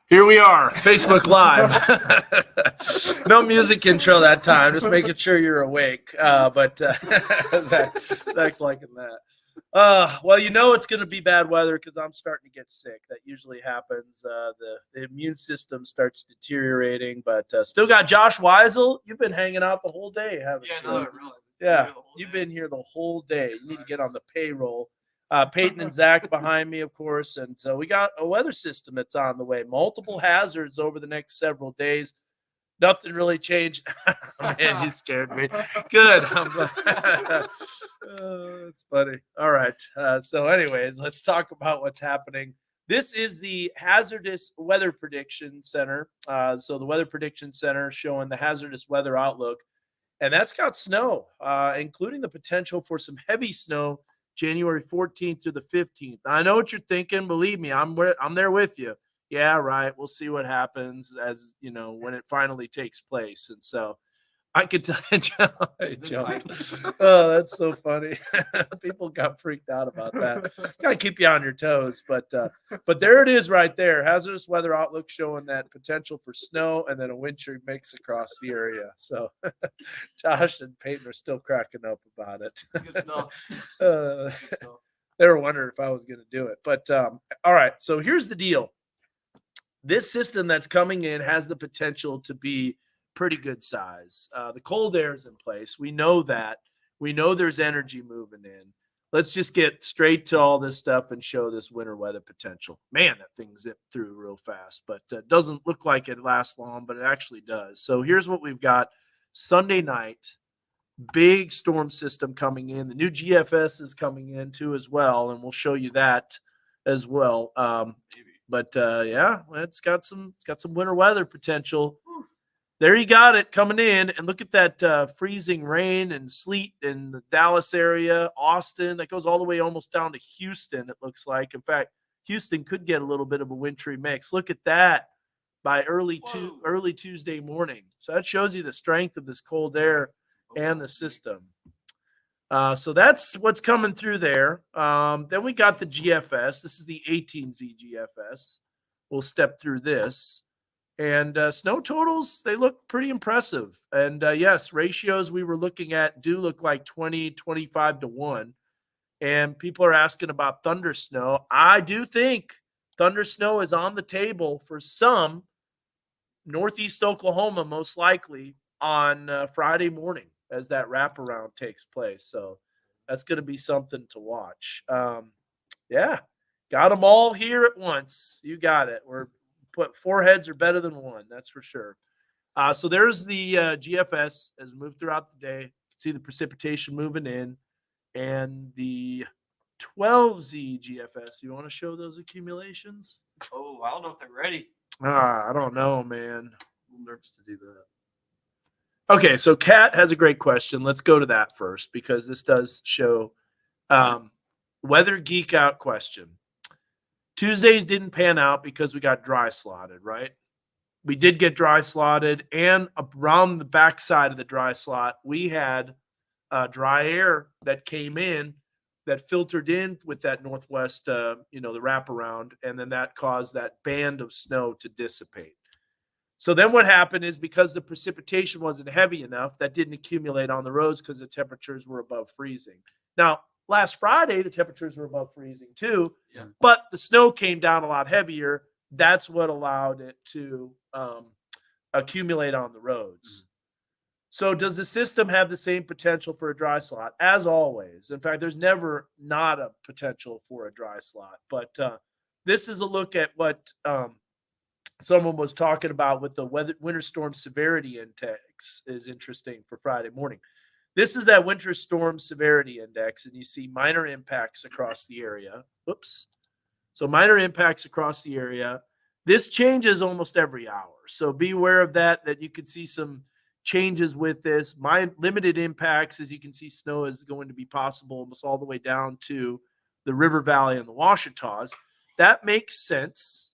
Here we are, Facebook Live. No music intro that time, just making sure you're awake. But Zach's liking that. Well, you know it's going to be bad weather because I'm starting to get sick. That usually happens. The immune system starts deteriorating, but still got Josh Weisel. You've been hanging out the whole day, haven't you? No, I realized. Yeah, you've been here the whole day. You need to get on the payroll. Peyton and Zach behind me, of course. And so we got a weather system that's on the way. Multiple hazards over the next several days. Nothing really changed. Man, you scared me. Good. That's funny. All right. So, anyways, let's talk about what's happening. This is the Hazardous Weather Prediction Center. So, the Weather Prediction Center showing the hazardous weather outlook. And that's got snow, including the potential for some heavy snow January 14th through the 15th. Now, I know what you're thinking. Believe me, I'm there with you. Yeah, right. We'll see what happens as when it finally takes place. And so I could tell you, oh, that's so funny. People got freaked out about that. Gotta keep you on your toes, but there it is right there. Hazardous weather outlook showing that potential for snow and then a wintry mix across the area. So Josh and Peyton are still cracking up about it. Good stuff. They were wondering if I was going to do it. But all right, so here's the deal. This system that's coming in has the potential to be pretty good size. The cold air is in place. We know that. We know there's energy moving in. Let's just get straight to all this stuff and show this winter weather potential. Man, that thing zipped through real fast, but it doesn't look like it lasts long, but it actually does. So here's what we've got. Sunday night, big storm system coming in. The new GFS is coming in too as well, and we'll show you that as well. Yeah, it's got some winter weather potential. There you got it coming in, and look at that freezing rain and sleet in the Dallas area, Austin. That goes all the way almost down to Houston, it looks like. In fact, Houston could get a little bit of a wintry mix. Look at that by early Tuesday morning. So that shows you the strength of this cold air and the system. So that's what's coming through there. Then we got the GFS. This is the 18Z GFS. We'll step through this. And snow totals, they look pretty impressive. And yes, ratios we were looking at do look like 20, 25 to 1. And people are asking about thunder snow. I do think thunder snow is on the table for some northeast Oklahoma, most likely on Friday morning as that wraparound takes place. So that's going to be something to watch. Yeah, got them all here at once. You got it. We're put four heads are better than one, that's for sure. So there's the GFS as we move throughout the day. You can see the precipitation moving in, and the 12Z GFS. You want to show those accumulations? Oh, I don't know if they're ready. I don't know, man. I'm nervous to do that. Okay, so Kat has a great question. Let's go to that first because this does show weather geek out question. Tuesdays didn't pan out because we got dry slotted, right? We did get dry slotted, and around the backside of the dry slot, we had dry air that came in that filtered in with that northwest, the wraparound, and then that caused that band of snow to dissipate. So then what happened is because the precipitation wasn't heavy enough, that didn't accumulate on the roads because the temperatures were above freezing. Now, last Friday, the temperatures were above freezing too, but the snow came down a lot heavier. That's what allowed it to accumulate on the roads. So does the system have the same potential for a dry slot? As always. In fact, there's never not a potential for a dry slot. But this is a look at what someone was talking about with the winter storm severity index is interesting for Friday morning. This is that winter storm severity index, and you see minor impacts across the area. Oops. So minor impacts across the area. This changes almost every hour. So be aware of that you could see some changes with this. My limited impacts, as you can see, snow is going to be possible almost all the way down to the River Valley and the Ouachitas. That makes sense.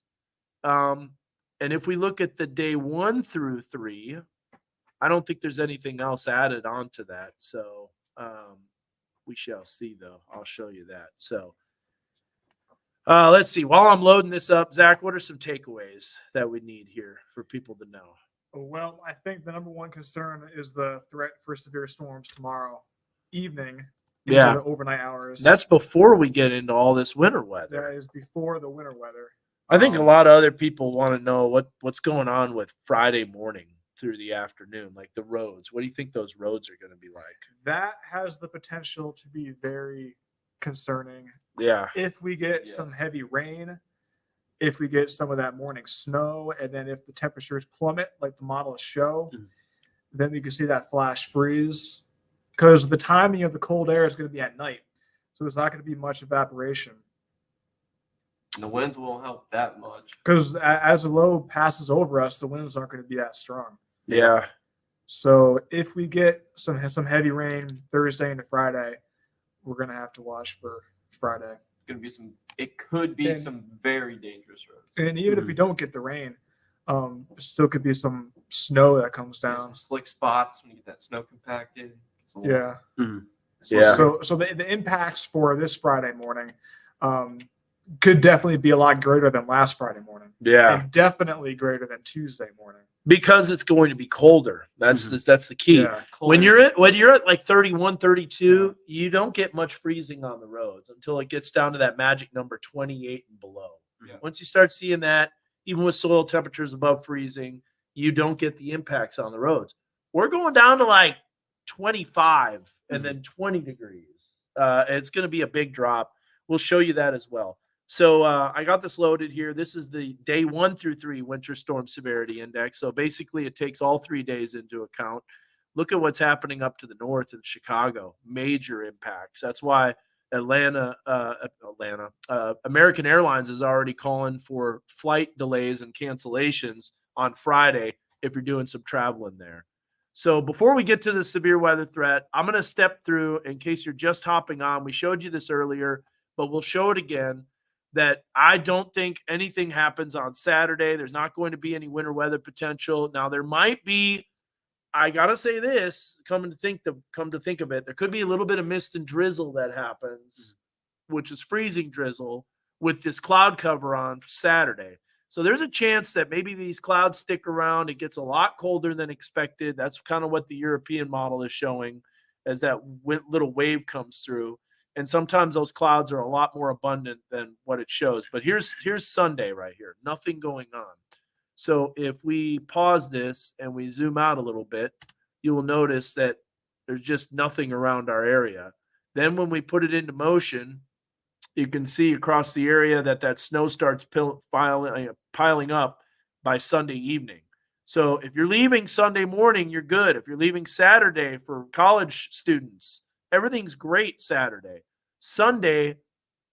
And if we look at the day 1 through 3, I don't think there's anything else added onto that. So we shall see, though. I'll show you that. So Let's see. While I'm loading this up, Zach, what are some takeaways that we need here for people to know? Well, I think the number one concern is the threat for severe storms tomorrow evening into the overnight hours. That's before we get into all this winter weather. That is before the winter weather. I think a lot of other people want to know what's going on with Friday morning through the afternoon, like the roads. What do you think those roads are going to be like? That has the potential to be very concerning. Yeah. If we get some heavy rain, if we get some of that morning snow, and then if the temperatures plummet like the models show, then we can see that flash freeze. Because the timing of the cold air is going to be at night. So there's not going to be much evaporation. The winds won't help that much. Because as the low passes over us, the winds aren't going to be that strong. Yeah. So if we get some heavy rain Thursday into Friday, we're going to have to watch for Friday. It could be some very dangerous roads. And even if we don't get the rain, still could be some snow that comes down. Some slick spots when you get that snow compacted. Yeah. Yeah. So the impacts for this Friday morning could definitely be a lot greater than last Friday morning. Yeah. And definitely greater than Tuesday morning. Because it's going to be colder. That's the key. Yeah. When you're at like 31, 32, you don't get much freezing on the roads until it gets down to that magic number 28 and below. Yeah. Once you start seeing that, even with soil temperatures above freezing, you don't get the impacts on the roads. We're going down to like 25 and then 20 degrees. It's going to be a big drop. We'll show you that as well. So I got this loaded here. This is the day 1 through 3 winter storm severity index. So basically it takes all 3 days into account. Look at what's happening up to the north in Chicago. Major impacts. That's why American Airlines is already calling for flight delays and cancellations on Friday if you're doing some traveling there. So before we get to the severe weather threat, I'm going to step through, in case you're just hopping on, we showed you this earlier, but we'll show it again, that I don't think anything happens on Saturday. There's not going to be any winter weather potential. Now, there might be, I got to say this, come to think of it, there could be a little bit of mist and drizzle that happens, which is freezing drizzle, with this cloud cover on Saturday. So there's a chance that maybe these clouds stick around. It gets a lot colder than expected. That's kind of what the European model is showing, as that little wave comes through. And sometimes those clouds are a lot more abundant than what it shows. But here's Sunday right here. Nothing going on. So if we pause this and we zoom out a little bit, you will notice that there's just nothing around our area. Then when we put it into motion, you can see across the area that snow starts piling up by Sunday evening. So if you're leaving Sunday morning, you're good. If you're leaving Saturday for college students, everything's great Saturday. Sunday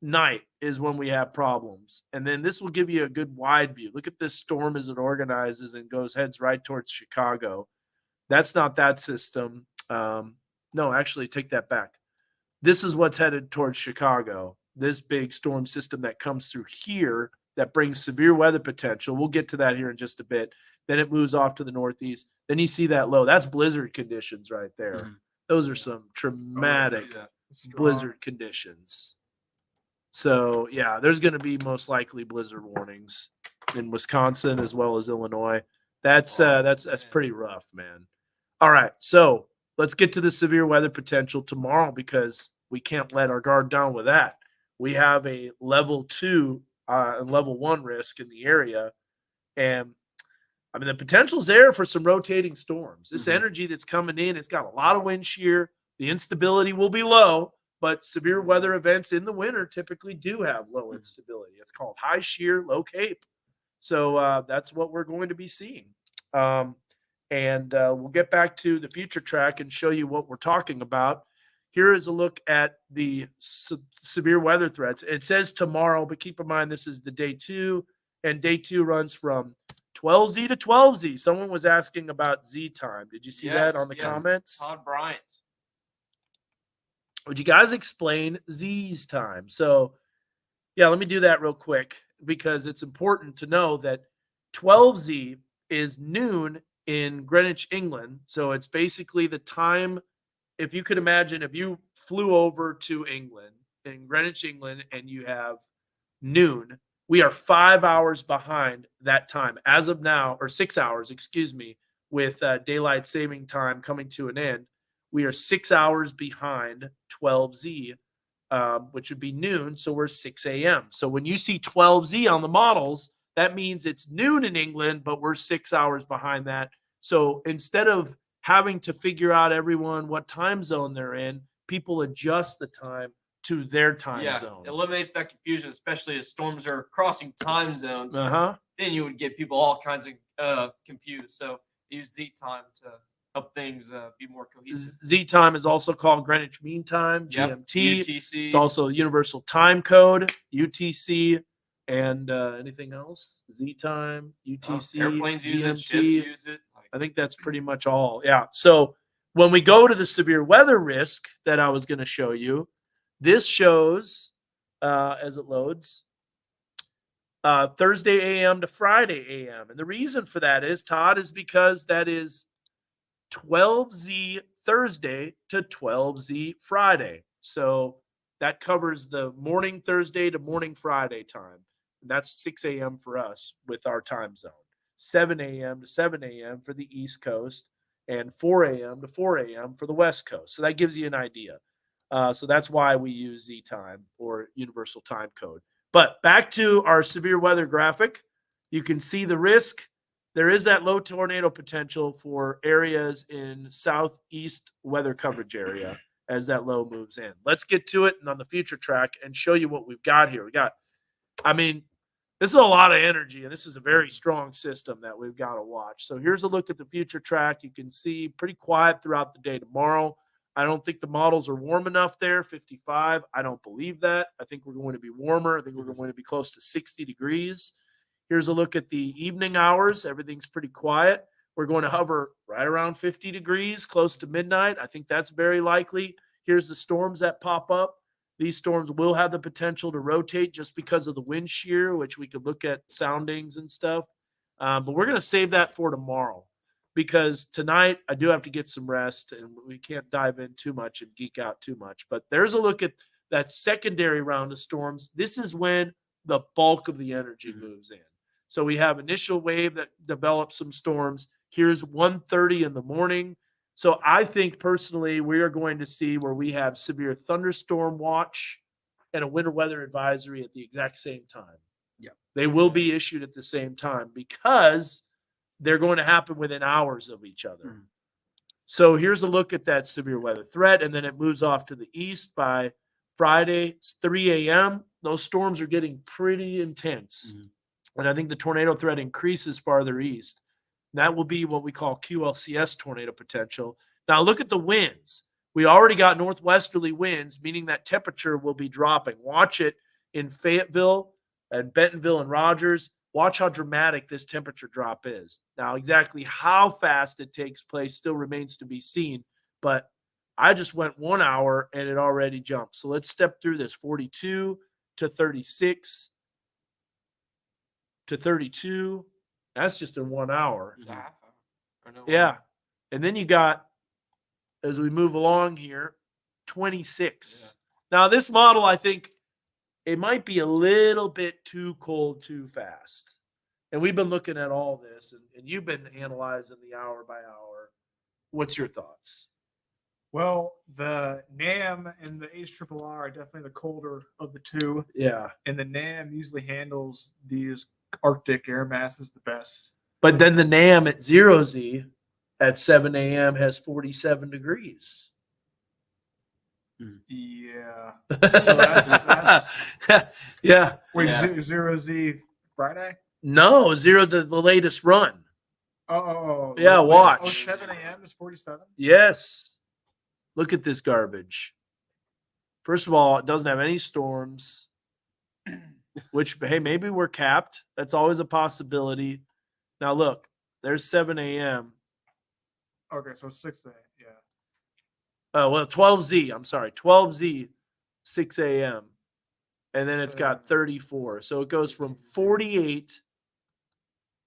night is when we have problems. And then this will give you a good wide view. Look at this storm as it organizes and heads right towards Chicago. That's not that system. No, actually, take that back. This is what's headed towards Chicago. This big storm system that comes through here that brings severe weather potential. We'll get to that here in just a bit. Then it moves off to the northeast. Then you see that low. That's blizzard conditions right there. Mm-hmm. Those are some traumatic blizzard conditions. So, yeah, there's going to be most likely blizzard warnings in Wisconsin as well as Illinois. That's pretty rough, man. All right, so let's get to the severe weather potential tomorrow, because we can't let our guard down with that. We have a level 2 and level 1 risk in the area. And I mean, the potential's there for some rotating storms. This energy that's coming in, it's got a lot of wind shear. The instability will be low, but severe weather events in the winter typically do have low instability. It's called high shear, low cape. So that's what we're going to be seeing. And we'll get back to the future track and show you what we're talking about. Here is a look at the severe weather threats. It says tomorrow, but keep in mind this is the day 2, and day 2 runs from 12Z to 12Z. Someone was asking about Z time. Did you see that on the comments? Todd Bryant. Would you guys explain Z's time? So, yeah, let me do that real quick, because it's important to know that 12Z is noon in Greenwich, England. So it's basically the time, if you could imagine, if you flew over to England, in Greenwich, England, and you have noon. We are 5 hours behind that time as of now, or 6 hours, excuse me, with daylight saving time coming to an end. We are 6 hours behind 12Z, which would be noon. So we're 6 a.m. So when you see 12Z on the models, that means it's noon in England, but we're 6 hours behind that. So instead of having to figure out everyone what time zone they're in, people adjust the time to their time zone. Eliminates that confusion, especially as storms are crossing time zones. Uh-huh. Then you would get people all kinds of confused. So use Z time to help things be more cohesive. Z time is also called Greenwich Mean Time, Yep. GMT. UTC. It's also Universal Time Code, UTC, and anything else? Z time, UTC, airplanes use it, GMT. ships use it. I think that's pretty much all. Yeah. So when we go to the severe weather risk that I was going to show you, this shows as it loads Thursday a.m. to Friday a.m. And the reason for that is, Todd, is because that is 12Z Thursday to 12Z Friday. So that covers the morning Thursday to morning Friday time. And that's 6 a.m. for us with our time zone. 7 a.m. to 7 a.m. for the East Coast, and 4 a.m. to 4 a.m. for the West Coast. So that gives you an idea. So that's why we use Z time or Universal Time Code. But back to our severe weather graphic, you can see the risk. There is that low tornado potential for areas in southeast weather coverage area as that low moves in. Let's get to it and on the future track and show you what we've got here. This is a lot of energy, and this is a very strong system that we've got to watch. So here's a look at the future track. You can see pretty quiet throughout the day tomorrow. I don't think the models are warm enough there, 55. I don't believe that. I think we're going to be warmer. I think we're going to be close to 60 degrees. Here's a look at the evening hours. Everything's pretty quiet. We're going to hover right around 50 degrees, close to midnight. I think that's very likely. Here's the storms that pop up. These storms will have the potential to rotate just because of the wind shear, which we could look at soundings and stuff. But we're going to save that for tomorrow because tonight I do have to get some rest and we can't dive in too much and geek out too much. But there's a look at that secondary round of storms. This is when the bulk of the energy moves in. So we have initial wave that develops some storms. Here's 1:30 in the morning. So I think personally we are going to see where we have severe thunderstorm watch and a winter weather advisory at the exact same time. Yeah. They will be issued at the same time because they're going to happen within hours of each other. So here's a look at that severe weather threat, and then it moves off to the east by Friday. It's 3 a.m. Those storms are getting pretty intense. And I think the tornado threat increases farther east. That will be what we call QLCS tornado potential. Now look at the winds. We already got northwesterly winds, meaning that temperature will be dropping. Watch it in Fayetteville and Bentonville and Rogers. Watch how dramatic this temperature drop is. Now, exactly how fast it takes place still remains to be seen, but I just went 1 hour and it already jumped. So let's step through this. 42 to 36 to 32. That's just in 1 hour. It's a half hour. Or no, Yeah. And then you got, as we move along here, 26. Now, this model, I think it might be a little bit too cold too fast. And we've been looking at all this, and you've been analyzing the hour by hour. What's your thoughts? Well, the NAM and the HRRR are definitely the colder of the two. Yeah. And the NAM usually handles these Arctic air masses the best. But then the NAM at 0Z at 7 a.m. has 47 degrees. Yeah. So yeah. Wait, Yeah. 0Z Friday? No, the latest run. Oh. Yeah, watch. Oh, 7 a.m. is 47? Yes. Look at this garbage. First of all, it doesn't have any storms, which, hey, maybe we're capped. That's always a possibility. Now, look, there's 7 a.m. Okay, so 6 a.m. Yeah. Oh, well, 12Z. I'm sorry. 12Z, 6 a.m. And then it's got 34. So it goes from 48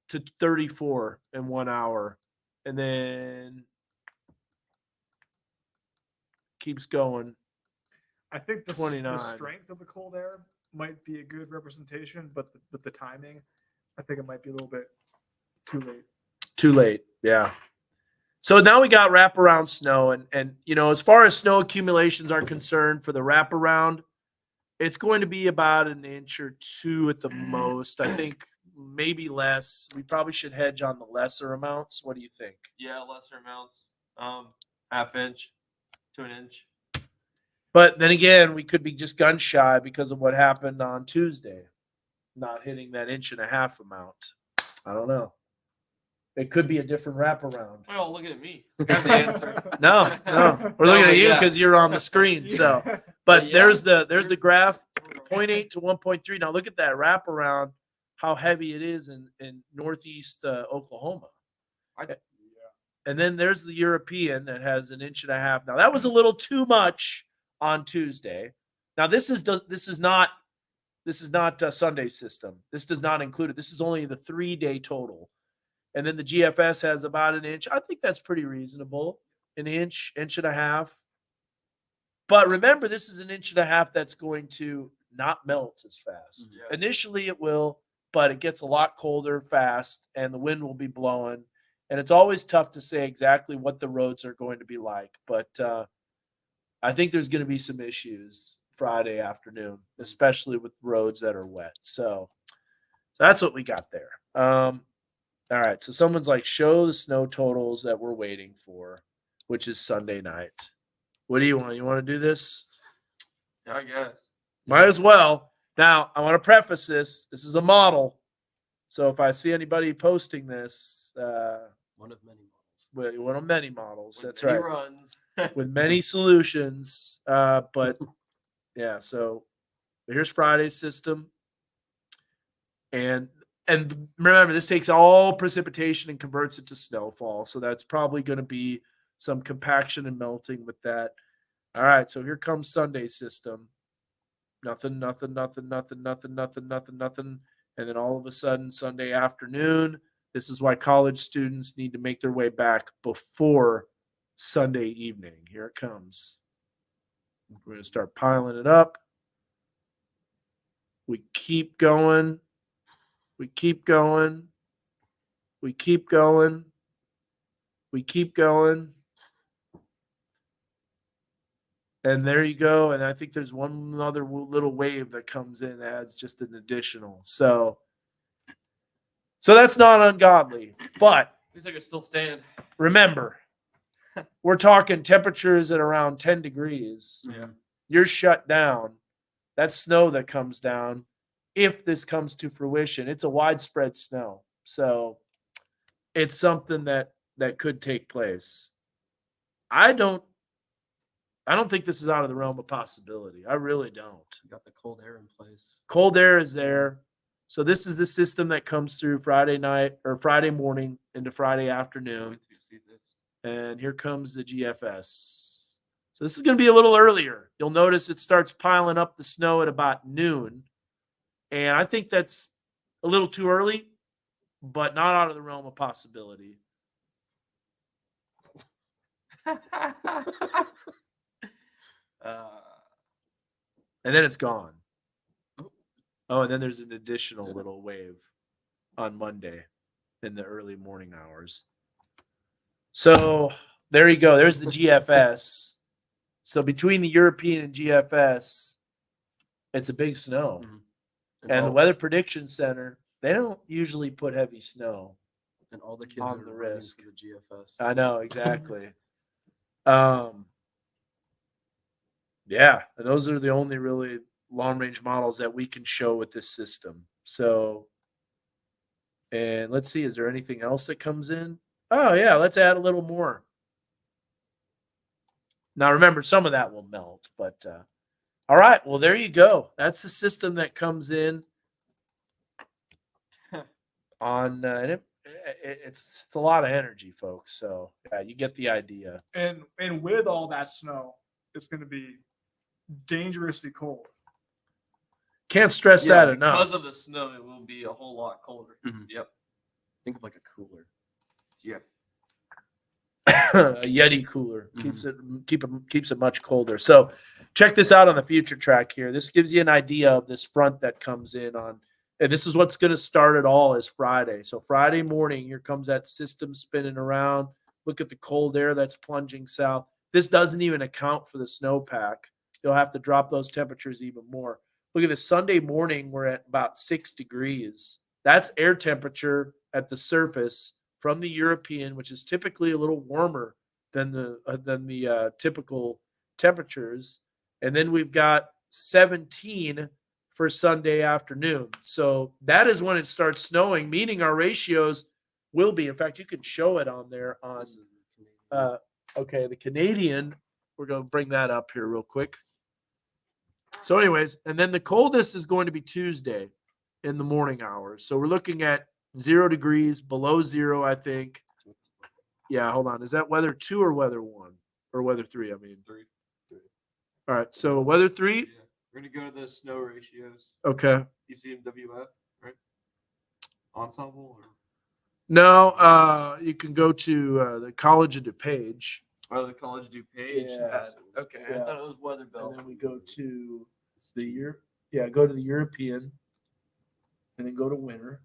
to 34 in 1 hour. And then keeps going. I think the 29. strength of the cold air might be a good representation, but the timing, I think it might be a little bit too late. Too late. Yeah. So now we got wraparound snow, and as far as snow accumulations are concerned for the wraparound, it's going to be about an inch or two at the most. I think maybe less. We probably should hedge on the lesser amounts. What do you think? Yeah, lesser amounts. Half inch to an inch. But then again, we could be just gun shy because of what happened on Tuesday, not hitting that 1.5 inch amount. I don't know. It could be a different wraparound. Well, look at me. I have the answer. No, we're looking but at you yeah. because you're on the screen. So, but yeah. there's the graph, 0.8 to 1.3. Now look at that wraparound, how heavy it is in northeast Oklahoma. And then there's the European that has 1.5 inches. Now that was a little too much on Tuesday. Now this is not Sunday's system. This does not include it. This is only the 3-day total. And then the GFS has about 1 inch. I think that's pretty reasonable. 1 inch, 1.5 inches. But remember, this is 1.5 inches that's going to not melt as fast. Yeah. Initially it will, but it gets a lot colder fast and the wind will be blowing. And it's always tough to say exactly what the roads are going to be like. But I think there's going to be some issues Friday afternoon, especially with roads that are wet. So that's what we got there. All right, so someone's like, show the snow totals that we're waiting for, which is Sunday night. What do you want? You want to do this? Yeah, I guess. Might as well. Now, I want to preface this. This is a model. So if I see anybody posting this, one of many models. One of many models. With That's many right. Runs. With many solutions. But yeah, so here's Friday's system. And remember, this takes all precipitation and converts it to snowfall. So that's probably going to be some compaction and melting with that. All right, so here comes Sunday's system. Nothing. And then all of a sudden, Sunday afternoon, this is why college students need to make their way back before Sunday evening. Here it comes. We're going to start piling it up. We keep going. We keep going. We keep going. We keep going. And there you go. And I think there's one other little wave that comes in, adds just an additional. So that's not ungodly. But At least I can still stand. remember, we're talking temperatures at around 10 degrees. Yeah. You're shut down. That's snow that comes down. If this comes to fruition, it's a widespread snow. So it's something that could take place. I don't think this is out of the realm of possibility. I really don't. You got the cold air in place. Cold air is there. So this is the system that comes through Friday night or Friday morning into Friday afternoon. Wait till you see this. And here comes the GFS. So this is going to be a little earlier. You'll notice it starts piling up the snow at about noon. And I think that's a little too early, but not out of the realm of possibility. And then it's gone. Oh, and then there's an additional little wave on Monday in the early morning hours. So there you go. There's the GFS. So between the European and GFS, it's a big snow. Mm-hmm. And the Weather Prediction Center, they don't usually put heavy snow. And all the kids on are the running risk. for the GFS. I know, exactly. Yeah, and those are the only really long range models that we can show with this system. So, and let's see, is there anything else that comes in? Oh, yeah, let's add a little more. Now, remember, some of that will melt, but all right, well, there you go. That's the system that comes in on, and it's a lot of energy, folks. So, yeah, you get the idea. And with all that snow, it's going to be dangerously cold. Can't stress that enough. Because of the snow, it will be a whole lot colder. Mhm. Yep. Think of like a cooler. Yeah. A Yeti cooler keeps it much colder. So check this out on the future track here. This gives you an idea of this front that comes in on, and this is what's going to start it all is Friday. So Friday morning, here comes that system spinning around. Look at the cold air that's plunging south. This doesn't even account for the snowpack. You'll have to drop those temperatures even more. Look at this Sunday morning, we're at about 6 degrees. That's air temperature at the surface from the European, which is typically a little warmer than the typical temperatures. And then we've got 17 for Sunday afternoon. So that is when it starts snowing, meaning our ratios will be. In fact, you can show it on there on This is the Canadian. the Canadian. We're going to bring that up here real quick. So anyways, and then the coldest is going to be Tuesday in the morning hours. So we're looking at 0 degrees, below 0, I think. Yeah, hold on. Is that weather 2 or weather 1? Or weather 3, I mean. 3. All right, so weather 3. Yeah. We're gonna go to the snow ratios. Okay. You see in WF, right? Ensemble or No, you can go to the College of DuPage. the College DuPage. Yeah. Okay, I Yeah. thought it was weather And belt. then we go to the year. Yeah, go to the European, and then go to winter.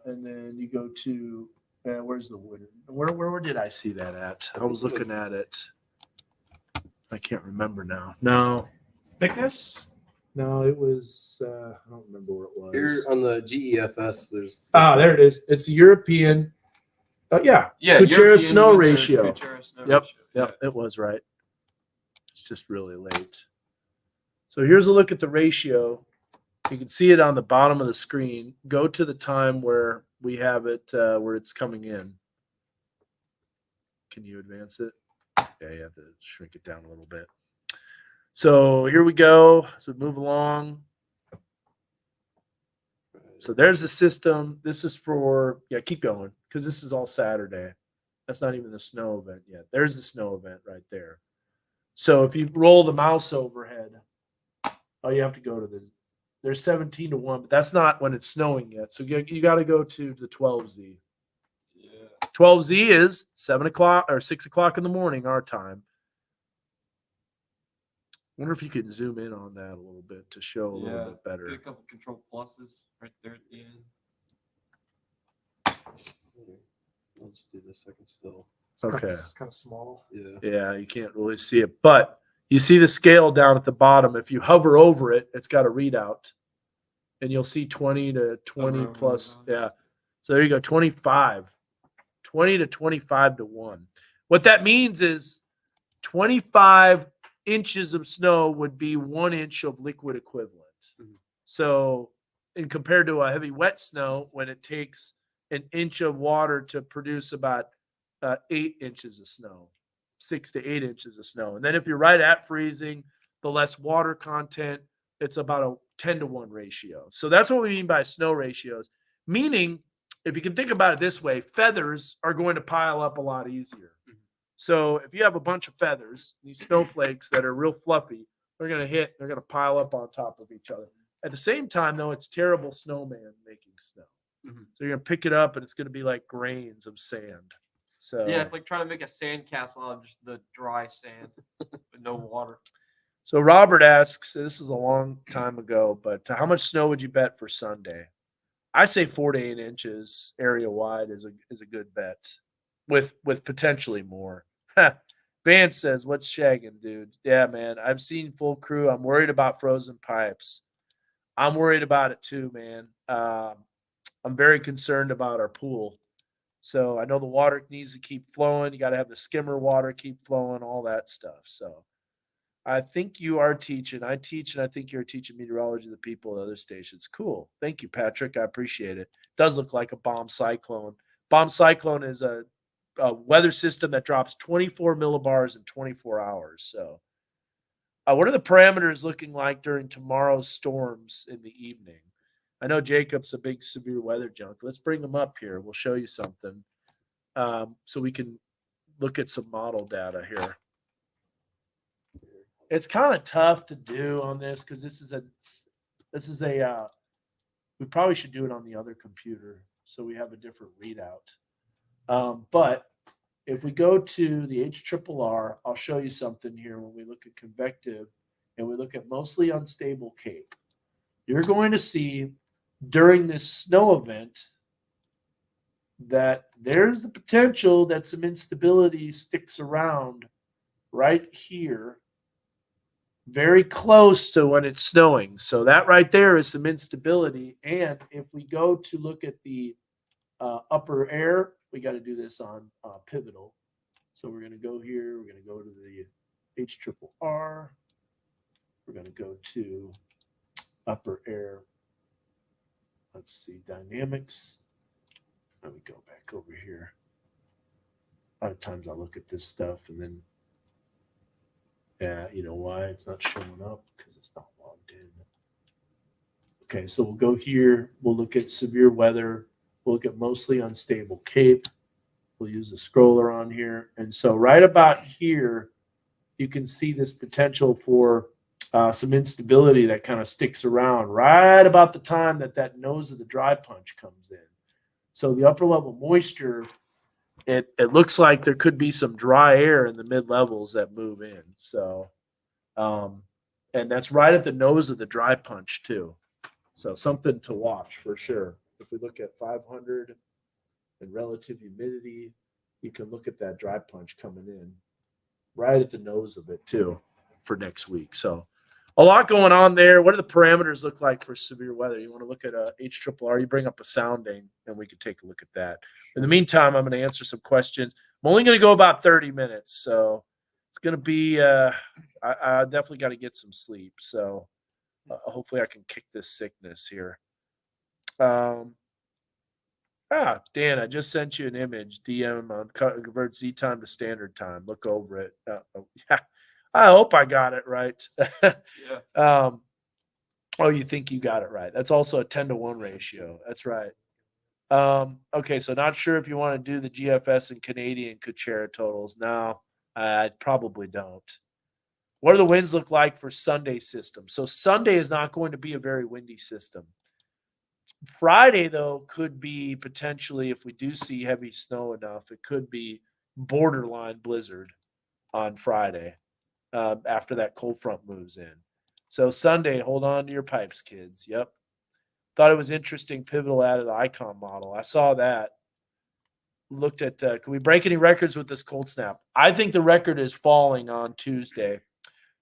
And then you go to where's the winter? Where did I see that at? I was looking at it. I can't remember now. No, Thickness? no, it was. I don't remember where it was. Here on the GEFS, there's There it is. It's the European. Yeah, Yeah, Kuchera European snow winter, ratio. Kuchera snow Yep, ratio. Yep, it was right. It's just really late. So here's a look at the ratio. You can see it on the bottom of the screen. Go to the time where we have it, where it's coming in. Can you advance it? Yeah, you have to shrink it down a little bit. So here we go. So move along. So there's the system. This is for, keep going, because this is all Saturday. That's not even the snow event yet. There's the snow event right there. So if you roll the mouse overhead, you have to go to there's 17 to 1, but that's not when it's snowing yet. So you got to go to the 12Z. Yeah. 12Z is 7 o'clock or 6 o'clock in the morning, our time. Wonder if you could zoom in on that a little bit to show a little bit Get a better. couple control pluses right there at the end. I'll just do this second still. Okay. It's kind of small. Yeah. Yeah, you can't really see it, but you see the scale down at the bottom. If you hover over it, it's got a readout, and you'll see 20 to 20 Around plus. those. Yeah. So there you go, 25, 20 to 25 to 1. What that means is 25 inches of snow would be 1 inch of liquid equivalent. Mhm. So, in compared to a heavy wet snow, when it takes an inch of water to produce about 8 inches of snow, 6 to 8 inches of snow. And then if you're right at freezing, the less water content, it's about a 10 to 1 ratio. So that's what we mean by snow ratios. Meaning, if you can think about it this way, feathers are going to pile up a lot easier. Mhm. So if you have a bunch of feathers, these snowflakes that are real fluffy, they're going to pile up on top of each other. At the same time, though, it's terrible snowman making snow. Mhm. So you're going to pick it up and it's going to be like grains of sand. So Yeah, it's like trying to make a sand castle out of just the dry sand with no water. So Robert asks, this is a long time ago, but how much snow would you bet for Sunday? I say 4 to 8 inches area wide is a good bet, with potentially more. Vance says, "What's shagging, dude?" Yeah, man, I've seen full crew. I'm worried about frozen pipes. I'm worried about it too, man. I'm very concerned about our pool. So I know the water needs to keep flowing. You got to have the skimmer water keep flowing, all that stuff. So I think you are teaching. I teach, and I think you're teaching meteorology to the people at other stations. Cool. Thank you, Patrick. I appreciate it. Does look like a bomb cyclone. Bomb cyclone is a weather system that drops 24 millibars in 24 hours. So what are the parameters looking like during tomorrow's storms in the evening? I know Jacob's a big severe weather junk. Let's bring him up here. We'll show you something so we can look at some model data here. It's kind of tough to do on this because this is a we probably should do it on the other computer so we have a different readout. But if we go to the HRRR, I'll show you something here when we look at convective and we look at mostly unstable cape. You're going to see during this snow event that there's the potential that some instability sticks around right here, very close to when it's snowing. So that right there is some instability. And if we go to look at the upper air, we got to do this on pivotal. So we're going to go here. We're going to go to the HRRR. We're going to go to upper air. Let's see, dynamics. Let me go back over here. A lot of times I look at this stuff and then, you know why it's not showing up? Because it's not logged in. Okay, so we'll go here. We'll look at severe weather. We'll look at mostly unstable cape. We'll use the scroller on here. And so right about here, you can see this potential for some instability that kind of sticks around right about the time that nose of the dry punch comes in. So the upper level moisture, it looks like there could be some dry air in the mid levels that move in. So, and that's right at the nose of the dry punch too. So something to watch for sure. If we look at 500 and relative humidity, you can look at that dry punch coming in right at the nose of it too for next week. So a lot going on there. What do the parameters look like for severe weather? You want to look at HRRR, you bring up a sounding and we can take a look at that. In the meantime, I'm going to answer some questions. I'm only going to go about 30 minutes. So it's going to be, I definitely got to get some sleep. So hopefully I can kick this sickness here. Dan, I just sent you an image. DM on convert Z time to standard time. Look over it. Yeah, I hope I got it right. Yeah. Oh, you think you got it right? That's also a 10-to-1 ratio. That's right. Okay, so not sure if you want to do the GFS and Canadian Kuchera totals. No, I probably don't. What do the winds look like for Sunday system? So Sunday is not going to be a very windy system. Friday, though, could be potentially, if we do see heavy snow enough, it could be borderline blizzard on Friday after that cold front moves in. So Sunday, hold on to your pipes, kids. Yep. Thought it was interesting. Pivotal added the icon model. I saw that. Looked at, can we break any records with this cold snap? I think the record is falling on Tuesday.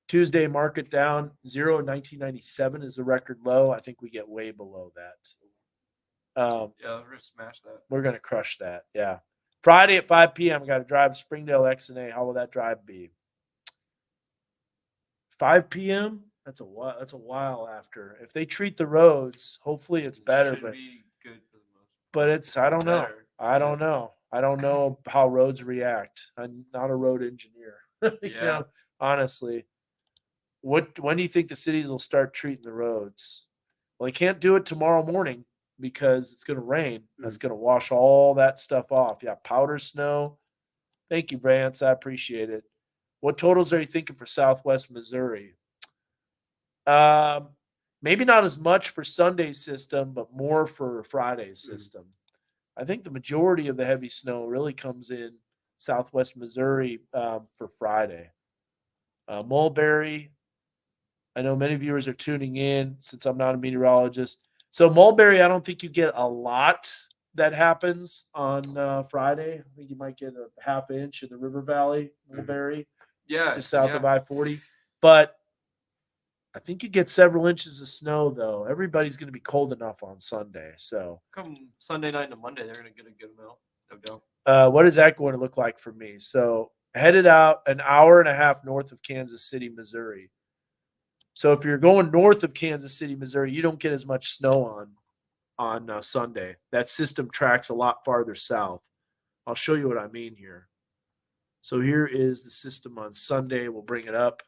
Tuesday, market down 0 in 1997 is the record low. I think we get way below that. Yeah, we're gonna smash that. We're going to crush that. Yeah. Friday at 5 p.m., I got to drive Springdale X&A. How will that drive be? 5 p.m.? That's a while after. If they treat the roads, hopefully it's better. Should be good for the most. But it's, I don't know. Better. I don't know. I don't know how roads react. I'm not a road engineer. You Yeah. know, honestly. When do you think the cities will start treating the roads? Well, they can't do it tomorrow morning because it's going to rain. That's going to wash all that stuff off. Yeah, powder snow. Thank you, Vance. I appreciate it. What totals are you thinking for Southwest Missouri? Maybe not as much for Sunday's system, but more for Friday's system. I think the majority of the heavy snow really comes in Southwest Missouri for Friday. Mulberry, I know many viewers are tuning in since I'm not a meteorologist. So Mulberry, I don't think you get a lot that happens on Friday. I think you might get a half inch in the River Valley, Mulberry, Yeah. just south of I-40. But I think you get several inches of snow, though. Everybody's going to be cold enough on Sunday. So Come Sunday night and Monday, they're gonna get a good amount. No doubt. what is that going to look like for me? So headed out an hour and a half north of Kansas City, Missouri. So if you're going north of Kansas City, Missouri, you don't get as much snow on Sunday. That system tracks a lot farther south. I'll show you what I mean here. So here is the system on Sunday. We'll bring it up.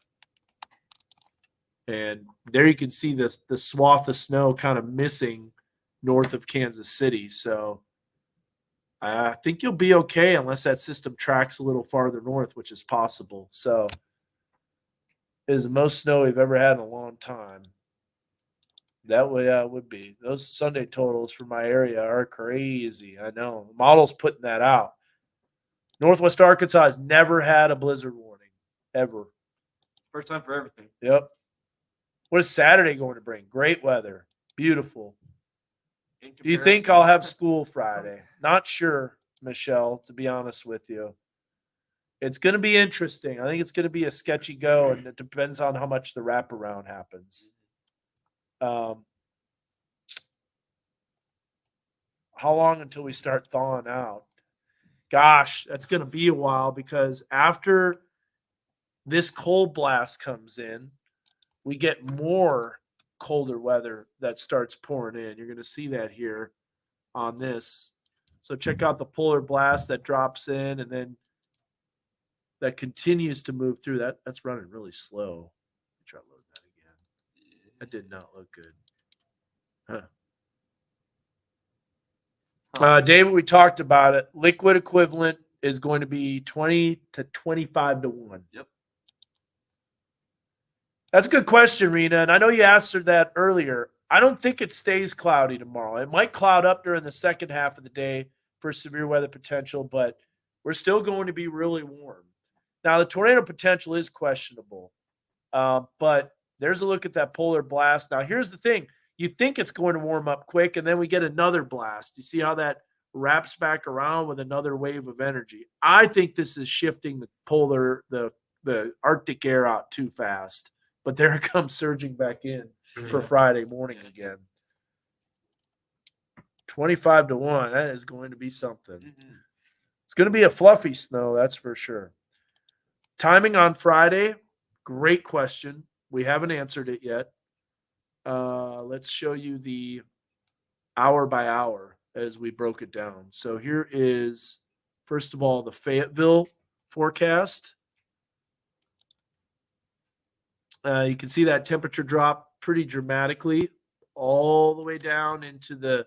And there you can see the swath of snow kind of missing north of Kansas City. So I think you'll be okay unless that system tracks a little farther north, which is possible. So it is the most snow we've ever had in a long time. That way it would be. Those Sunday totals for my area are crazy. I know. The model's putting that out. Northwest Arkansas has never had a blizzard warning, ever. First time for everything. Yep. What is Saturday going to bring? Great weather. Beautiful. In Do you think comparison- I'll have school Friday? Not sure, Michelle, to be honest with you. It's going to be interesting. I think it's going to be a sketchy go, and it depends on how much the wraparound happens. How long until we start thawing out? Gosh, that's going to be a while, because after this cold blast comes in, we get more colder weather that starts pouring in. You're going to see that here on this. So check out the polar blast that drops in, and then that continues to move through. That's running really slow. Let me try to load that again. That did not look good. David, we talked about it. Liquid equivalent is going to be 20 to 25 to 1. Yep. That's a good question, Rena. And I know you answered that earlier. I don't think it stays cloudy tomorrow. It might cloud up during the second half of the day for severe weather potential, but we're still going to be really warm. Now, the tornado potential is questionable, but there's a look at that polar blast. Now, here's the thing. You think it's going to warm up quick, and then we get another blast. You see how that wraps back around with another wave of energy. I think this is shifting the Arctic air out too fast, but there it comes surging back in for Friday morning again. 25 to 1. That is going to be something. Mm-hmm. It's going to be a fluffy snow, that's for sure. Timing on Friday, great question. We haven't answered it yet. Let's show you the hour by hour as we broke it down. So here is, first of all, the Fayetteville forecast. You can see that temperature drop pretty dramatically all the way down into the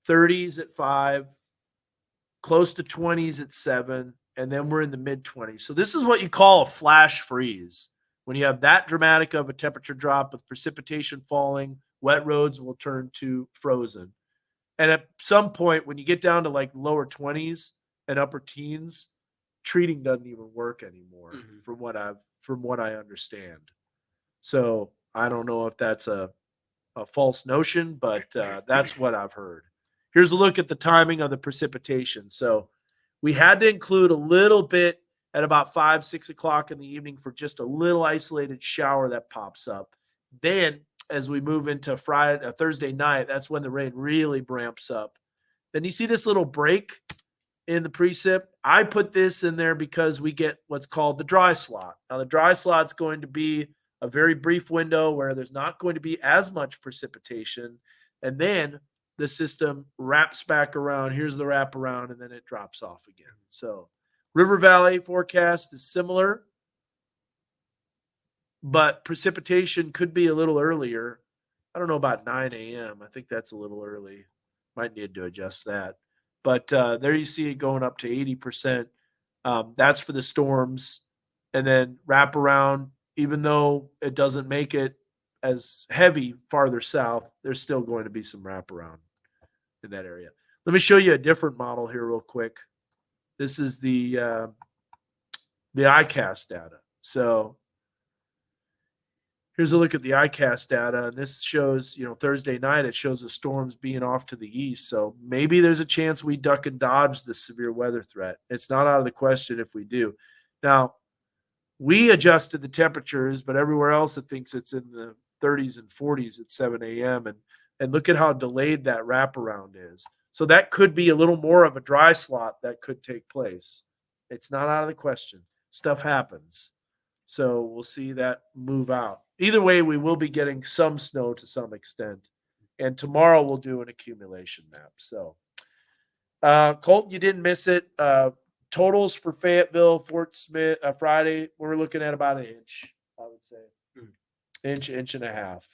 30s at 5, close to 20s at 7, and then we're in the mid-20s. So this is what you call a flash freeze. When you have that dramatic of a temperature drop with precipitation falling, wet roads will turn to frozen. And at some point, when you get down to like lower 20s and upper teens, treating doesn't even work anymore, from what I understand. So I don't know if that's a false notion, but that's what I've heard. Here's a look at the timing of the precipitation. So we had to include a little bit at about 5, 6 o'clock in the evening for just a little isolated shower that pops up. Then as we move into Thursday night, that's when the rain really ramps up. Then you see this little break in the precip. I put this in there because we get what's called the dry slot. Now the dry slot's going to be a very brief window where there's not going to be as much precipitation. And then the system wraps back around. Here's the wrap around, and then it drops off again. So River Valley forecast is similar, but precipitation could be a little earlier. I don't know about 9 a.m. I think that's a little early. Might need to adjust that. But there you see it going up to 80%. That's for the storms. And then wrap around, even though it doesn't make it as heavy farther south, there's still going to be some wraparound in that area. Let me show you a different model here real quick. This is the ICAST data. So here's a look at the ICAST data, and this shows, Thursday night, it shows the storms being off to the east. So maybe there's a chance we duck and dodge the severe weather threat. It's not out of the question if we do. Now, we adjusted the temperatures, but everywhere else it thinks it's in the 30s and 40s at 7 a.m. And look at how delayed that wraparound is. So that could be a little more of a dry slot that could take place. It's not out of the question. Stuff happens. So we'll see that move out. Either way, we will be getting some snow to some extent. And tomorrow we'll do an accumulation map. So, Colton, you didn't miss it. Totals for Fayetteville, Fort Smith, Friday, we're looking at about an inch, I would say. Inch and a half.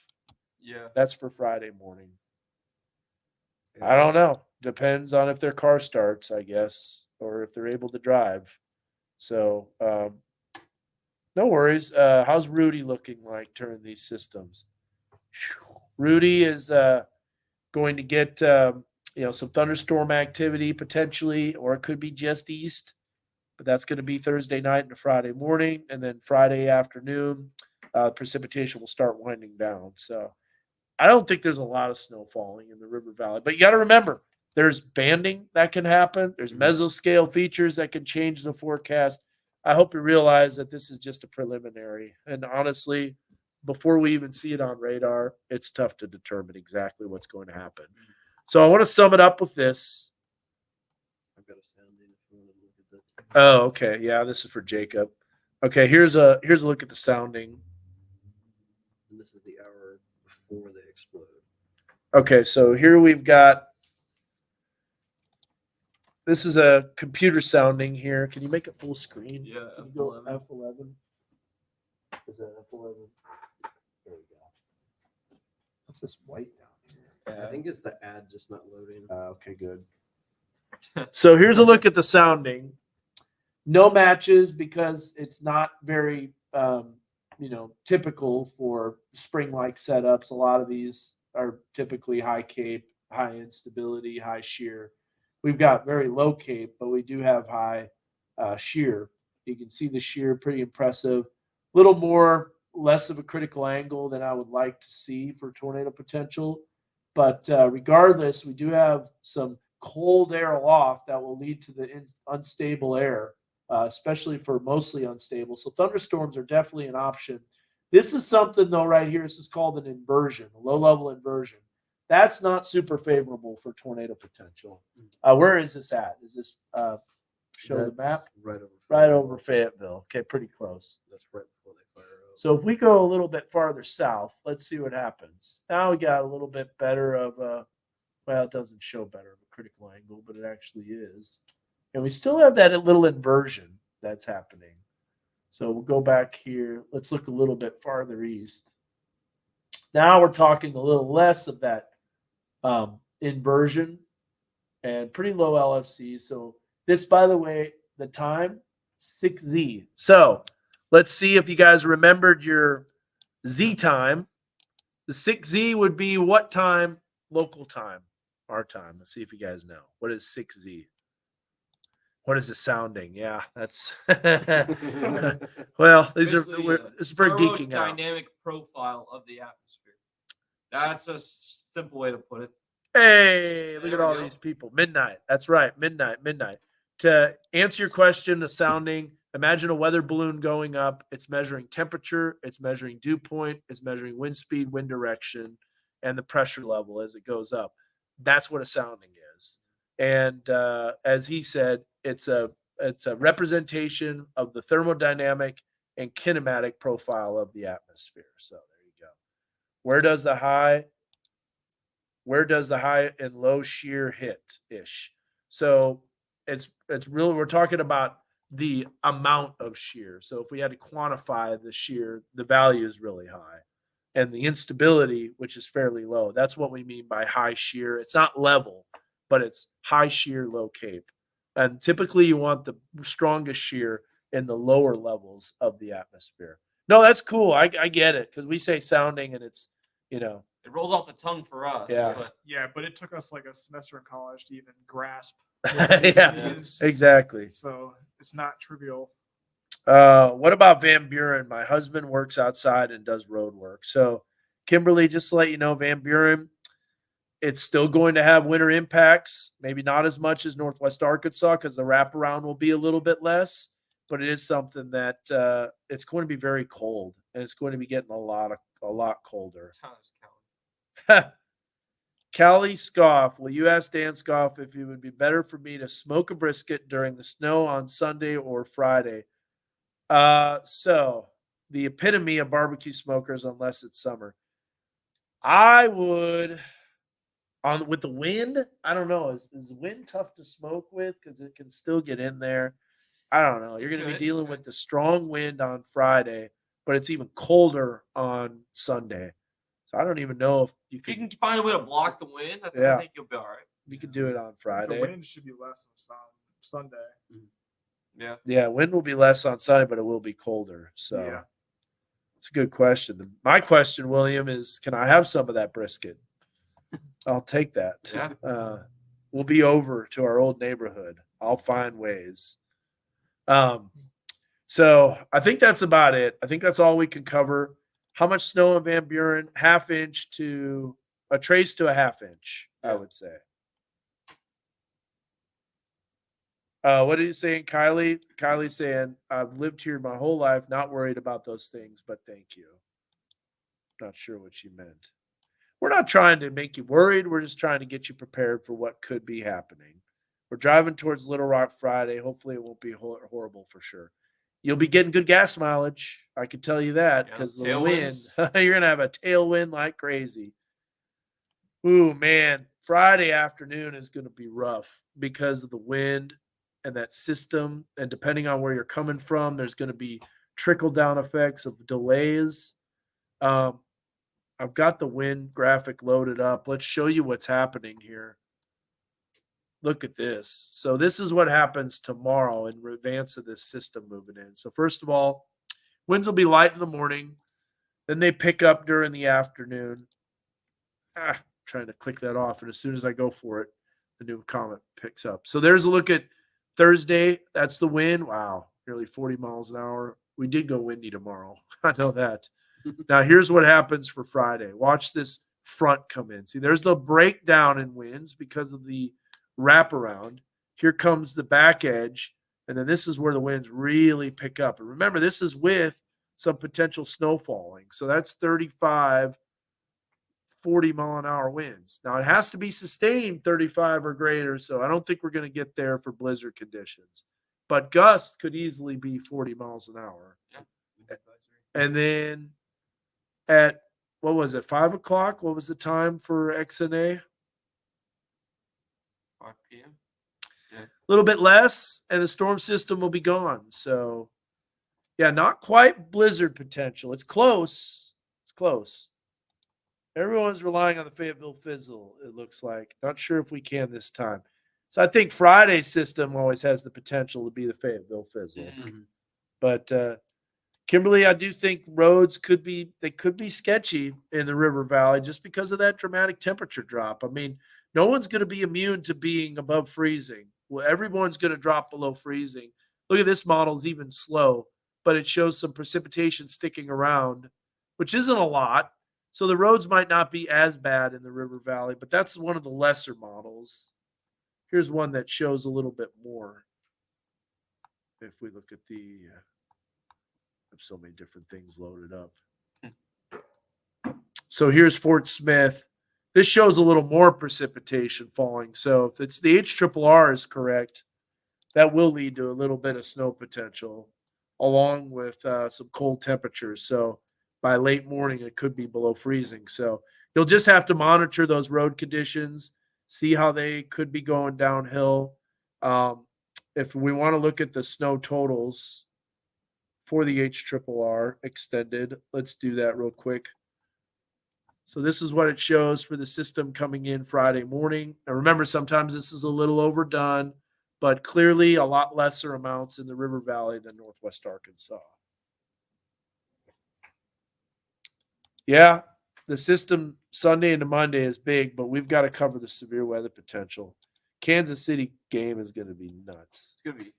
Yeah. That's for Friday morning. I don't know. Depends on if their car starts, I guess, or if they're able to drive. So, no worries. How's Rudy looking like during these systems? Rudy is going to get some thunderstorm activity potentially, or it could be just east but that's going to be Thursday night and Friday morning, and then Friday afternoon, precipitation will start winding down. So I don't think there's a lot of snow falling in the River Valley, but you got to remember there's banding that can happen. There's mesoscale features that can change the forecast. I hope you realize that this is just a preliminary, and honestly, before we even see it on radar, it's tough to determine exactly what's going to happen. So I want to sum it up with this. I've got a sounding if you want to look at that. Oh, okay. Yeah, this is for Jacob. Okay, here's a look at the sounding. And this is the hour before they explode. Okay, so here we've got, this is a computer sounding here. Can you make it full screen? Yeah, Can you go F11. F11? Is that F11? There we go. What's this white down here? I think it's the ad just not loading. Okay, good. So here's a look at the sounding. No matches because it's not very, typical for spring-like setups. A lot of these are typically high cape, high instability, high shear. We've got very low cape, but we do have high shear. You can see the shear pretty impressive. Little more, less of a critical angle than I would like to see for tornado potential. But regardless, we do have some cold air aloft that will lead to the unstable air, especially for mostly unstable. So thunderstorms are definitely an option. This is something, though, right here. This is called an inversion, a low-level inversion. That's not super favorable for tornado potential. Where is this at? Is this show the map? Right Over Fayetteville. Okay, pretty close. That's right before they fire up. So if we go a little bit farther south, let's see what happens. Now we got a little bit better of a, well, it doesn't show better of a critical angle, but it actually is. And we still have that little inversion that's happening. So we'll go back here. Let's look a little bit farther east. Now we're talking a little less of that inversion and pretty low LFC. So this, by the way, the time, 6Z. So let's see if you guys remembered your Z time. The 6Z would be what time? Local time, our time. Let's see if you guys know. What is 6Z? What is the sounding? Yeah, that's well. This is for geeking out. Dynamic profile of the atmosphere. That's a simple way to put it. Hey, look There at we all go. these people. Midnight. That's right. Midnight. To answer your question, the sounding, imagine a weather balloon going up. It's measuring temperature. It's measuring dew point. It's measuring wind speed, wind direction, and the pressure level as it goes up. That's what a sounding is. And as he said, it's a representation of the thermodynamic and kinematic profile of the atmosphere. So there you go. Where does the high and low shear hit ish? So it's really, we're talking about the amount of shear. So if we had to quantify the shear, the value is really high. And the instability, which is fairly low. That's what we mean by high shear. It's not level, but it's high shear, low cape. And typically you want the strongest shear in the lower levels of the atmosphere. No, that's cool. I get it, because we say sounding and it's, It rolls off the tongue for us. Yeah. But Yeah, but it took us like a semester in college to even grasp. yeah, exactly. So it's not trivial. What about Van Buren? My husband works outside and does road work. So, Kimberly, just to let you know, Van Buren, it's still going to have winter impacts. Maybe not as much as Northwest Arkansas because the wraparound will be a little bit less. But it is something that it's going to be very cold, and it's going to be getting a lot colder. Callie Scoff, will you ask Dan Scoff if it would be better for me to smoke a brisket during the snow on Sunday or Friday? So the epitome of barbecue smokers, unless it's summer. I would, with the wind, I don't know. Is wind tough to smoke with? Because it can still get in there. I don't know. You're going to be dealing with the strong wind on Friday, but it's even colder on Sunday. So I don't even know if you if you can can find a way to block the wind, I Yeah. think you'll be all right. you could do it on Friday. The wind should be less on Sunday. Yeah. Yeah, wind will be less on Sunday, but it will be colder. So Yeah. it's a good question. My question, William, is can I have some of that brisket? I'll take that. Yeah. We'll be over to our old neighborhood. I'll find ways. So I think that's about it. I think that's all we can cover. How much snow in Van Buren? Half inch to a trace to a half inch, I would say. What are you saying, Kylie? Kylie's saying, I've lived here my whole life, not worried about those things, but thank you. Not sure what she meant. We're not trying to make you worried. We're just trying to get you prepared for what could be happening. We're driving towards Little Rock Friday. Hopefully, it won't be horrible for sure. You'll be getting good gas mileage. I can tell you that because the wind, you're going to have a tailwind like crazy. Ooh, man. Friday afternoon is going to be rough because of the wind and that system. And depending on where you're coming from, there's going to be trickle-down effects of delays. I've got the wind graphic loaded up. Let's show you what's happening here. Look at this. So this is what happens tomorrow in advance of this system moving in. So first of all, winds will be light in the morning. Then they pick up during the afternoon. Trying to click that off. And as soon as I go for it, the new comment picks up. So there's a look at Thursday. That's the wind. Wow. Nearly 40 miles an hour. We did go windy tomorrow. I know that. Now, here's what happens for Friday. Watch this front come in. See, there's the breakdown in winds because of the wraparound. Here comes the back edge, and then this is where the winds really pick up. And remember, this is with some potential snow falling. So that's 35, 40 mile an hour winds. Now, it has to be sustained 35 or greater, so I don't think we're going to get there for blizzard conditions. But gusts could easily be 40 miles an hour. And then at, what was it, 5 o'clock? What was the time for XNA? 5 p.m. A little bit less, and the storm system will be gone. So, yeah, not quite blizzard potential. It's close. It's close. Everyone's relying on the Fayetteville Fizzle, it looks like. Not sure if we can this time. So I think Friday's system always has the potential to be the Fayetteville Fizzle. Mm-hmm. But Kimberly, I do think roads could be sketchy in the River Valley just because of that dramatic temperature drop. I mean, no one's going to be immune to being above freezing. Well, everyone's going to drop below freezing. Look at this model, is even slow, but it shows some precipitation sticking around, which isn't a lot. So the roads might not be as bad in the River Valley, but that's one of the lesser models. Here's one that shows a little bit more. If we look at the, I have so many different things loaded up. So here's Fort Smith. This shows a little more precipitation falling. So if it's the HRRR is correct, that will lead to a little bit of snow potential along with some cold temperatures. So by late morning, it could be below freezing. So you'll just have to monitor those road conditions, see how they could be going downhill. If we want to look at the snow totals for the HRRR extended, let's do that real quick. So this is what it shows for the system coming in Friday morning. And remember, sometimes this is a little overdone, but clearly a lot lesser amounts in the River Valley than Northwest Arkansas. Yeah, the system Sunday into Monday is big, but we've got to cover the severe weather potential. Kansas City game is going to be nuts. It's going to be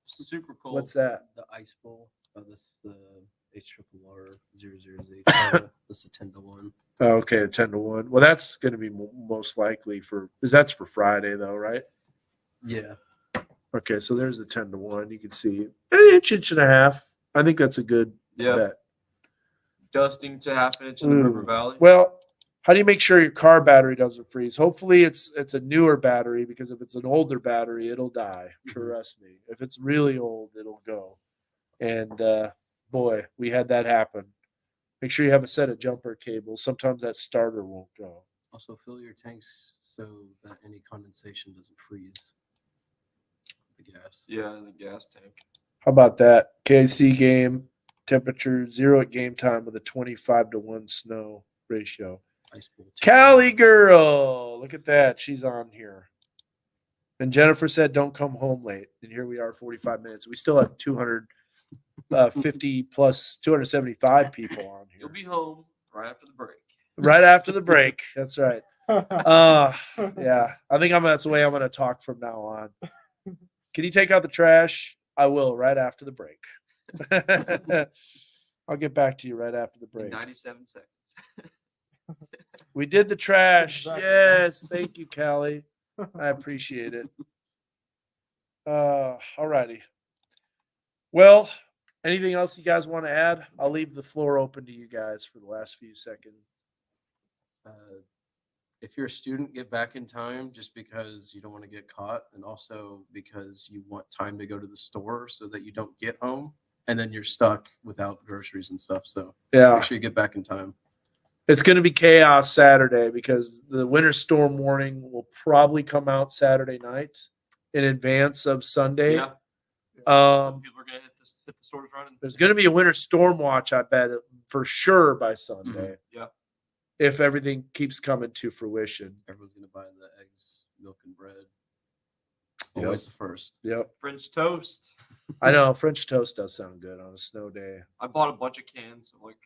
super cold. What's that? The Ice Bowl. This is the HRRR 000. This is a 10-1. Oh, okay, a 10-1. Well, that's going to be most likely because that's for Friday, though, right? Yeah. Okay, so there's the 10-1. You can see an inch and a half. I think that's a good bet. Dusting to half an inch in the River Valley. Well, how do you make sure your car battery doesn't freeze? Hopefully it's a newer battery, because if it's an older battery, it'll die. Trust me. If it's really old, it'll go. And boy, we had that happen. Make sure you have a set of jumper cables. Sometimes that starter won't go. Also, fill your tanks so that any condensation doesn't freeze the gas. Yeah, the gas tank. How about that? KC game, temperature 0 at game time with a 25-1 snow ratio. Ice Bowl. Cali girl, look at that. She's on here. And Jennifer said, don't come home late. And here we are, 45 minutes. We still have 250 plus 275 people on here. You'll be home right after the break. Right after the break. That's right. Yeah. I think that's the way I'm going to talk from now on. Can you take out the trash? I will right after the break. I'll get back to you right after the In break. 97 seconds. We did the trash. Exactly. Yes, thank you, Callie. I appreciate it. All righty. Well, anything else you guys want to add? I'll leave the floor open to you guys for the last few seconds. If you're a student, get back in time just because you don't want to get caught, and also because you want time to go to the store so that you don't get home and then you're stuck without groceries and stuff. So Yeah, make sure you get back in time. it's going to be chaos Saturday because the winter storm warning will probably come out Saturday night in advance of Sunday. Yeah. Some Um, people are gonna hit the stores running. there's going to be a winter storm watch, I bet, for sure by Sunday. Yeah. If everything keeps coming to fruition. Everyone's going to buy the eggs, milk, and bread. Yep. Always the first. Yep. French toast. I know French toast does sound good on a snow day. I bought a bunch of cans of like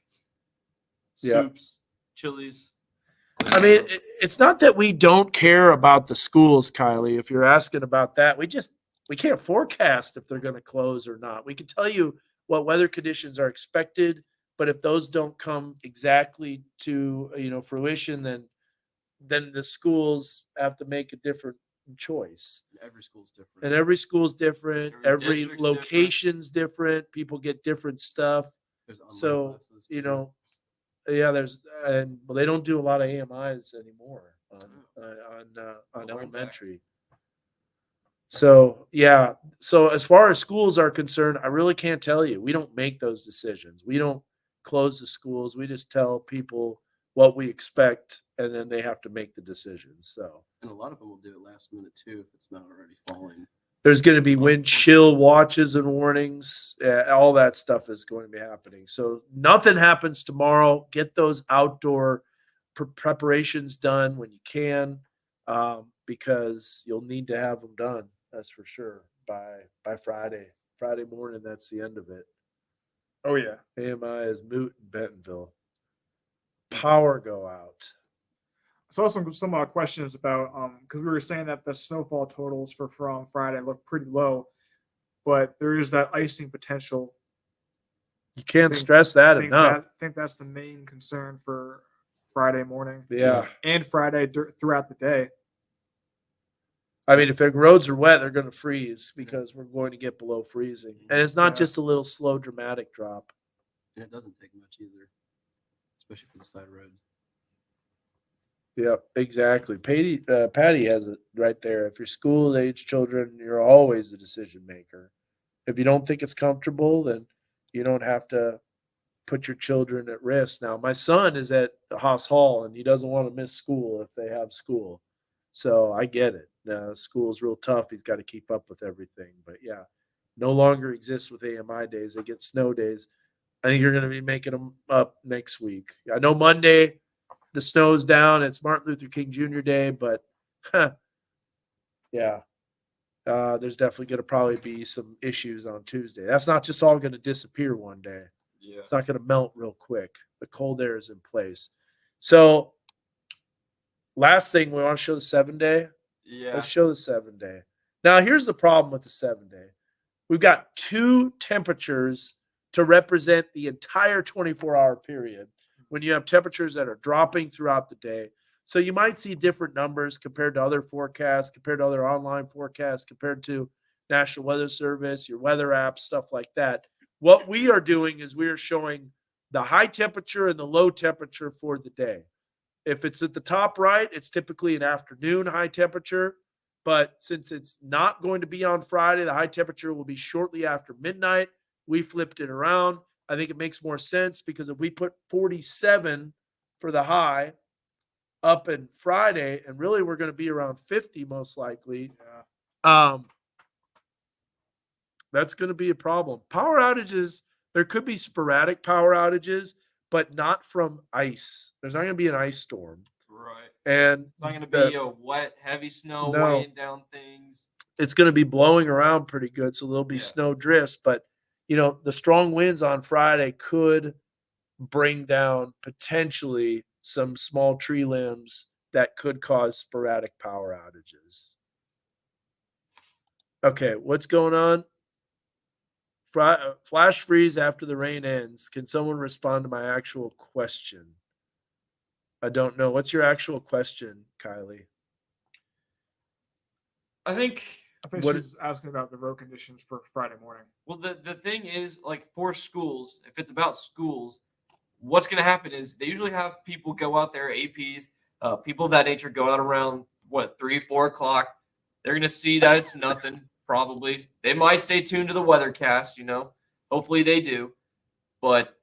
Yeah. soups, chilies. I mean, it's not that we don't care about the schools, Kylie. If you're asking about that, we can't forecast if they're going to close or not. We can tell you what weather conditions are expected, but if those don't come exactly to fruition, then the schools have to make a different choice. Every school's different. And every school's different. Every Every district's location's different. People get different stuff. There's online So classes, too. yeah, they don't do a lot of AMIs anymore on Well, elementary. So yeah, so as far as schools are concerned, I really can't tell you. We don't make those decisions. We don't close the schools. We just tell people what we expect, and then they have to make the decisions. So And a lot of them will do it last minute too if it's not already falling. there's going to be wind chill watches and warnings. All that stuff is going to be happening. So nothing happens tomorrow. Get those outdoor preparations done when you can, because you'll need to have them done. That's for sure by Friday. Friday morning, that's the end of it. Oh yeah. AMI is moot in Bentonville. Power go out. I saw some questions about because we were saying that the snowfall totals from Friday look pretty low, but there is that icing potential. You can't think- stress that I enough. think that's the main concern for Friday morning. Yeah. And Friday throughout the day. I mean, if the roads are wet, they're going to freeze because we're going to get below freezing. And it's not Yeah. just a little slow, dramatic drop. And it doesn't take much either, especially for the side roads. Yep, exactly. Patty has it right there. If you're school-age children, you're always the decision maker. If you don't think it's comfortable, then you don't have to put your children at risk. Now, my son is at Haas Hall, and he doesn't want to miss school if they have school. So I get it. School is real tough. He's got to keep up with everything. But yeah, no longer exists with AMI days. They get snow days. I think you're going to be making them up next week. I know Monday the snow's down. It's Martin Luther King Jr. Day, but yeah, there's definitely going to probably be some issues on Tuesday. That's not just all going to disappear one day. Yeah. It's not going to melt real quick. The cold air is in place. So last thing, we want to show the 7-day. Yeah. Let's show the 7-day. Now, here's the problem with the 7-day. We've got two temperatures to represent the entire 24-hour period when you have temperatures that are dropping throughout the day. So you might see different numbers compared to other forecasts, compared to other online forecasts, compared to National Weather Service, your weather apps, stuff like that. What we are doing is we are showing the high temperature and the low temperature for the day. If it's at the top right, it's typically an afternoon high temperature. But since it's not going to be on Friday, the high temperature will be shortly after midnight. We flipped it around. I think it makes more sense because if we put 47 for the high up in Friday, and really we're going to be around 50 most likely, that's going to be a problem. Power outages, there could be sporadic power outages, but not from ice. There's not going to be an ice storm. Right. And It's not going to be a wet, heavy snow No. weighing down things. it's going to be blowing around pretty good. So there'll be Yeah. snow drifts, but the strong winds on Friday could bring down potentially some small tree limbs that could cause sporadic power outages. Okay, what's going on? Flash freeze after the rain ends. Can someone respond to my actual question? I don't know. What's your actual question, Kylie? I think. I think What- she's asking about the road conditions for Friday morning. Well, the thing is, like for schools, if it's about schools, what's going to happen is they usually have people go out there, APs, people of that nature, go out around 3-4 o'clock. They're going to see that it's nothing. Probably they might stay tuned to the weathercast. Hopefully they do, but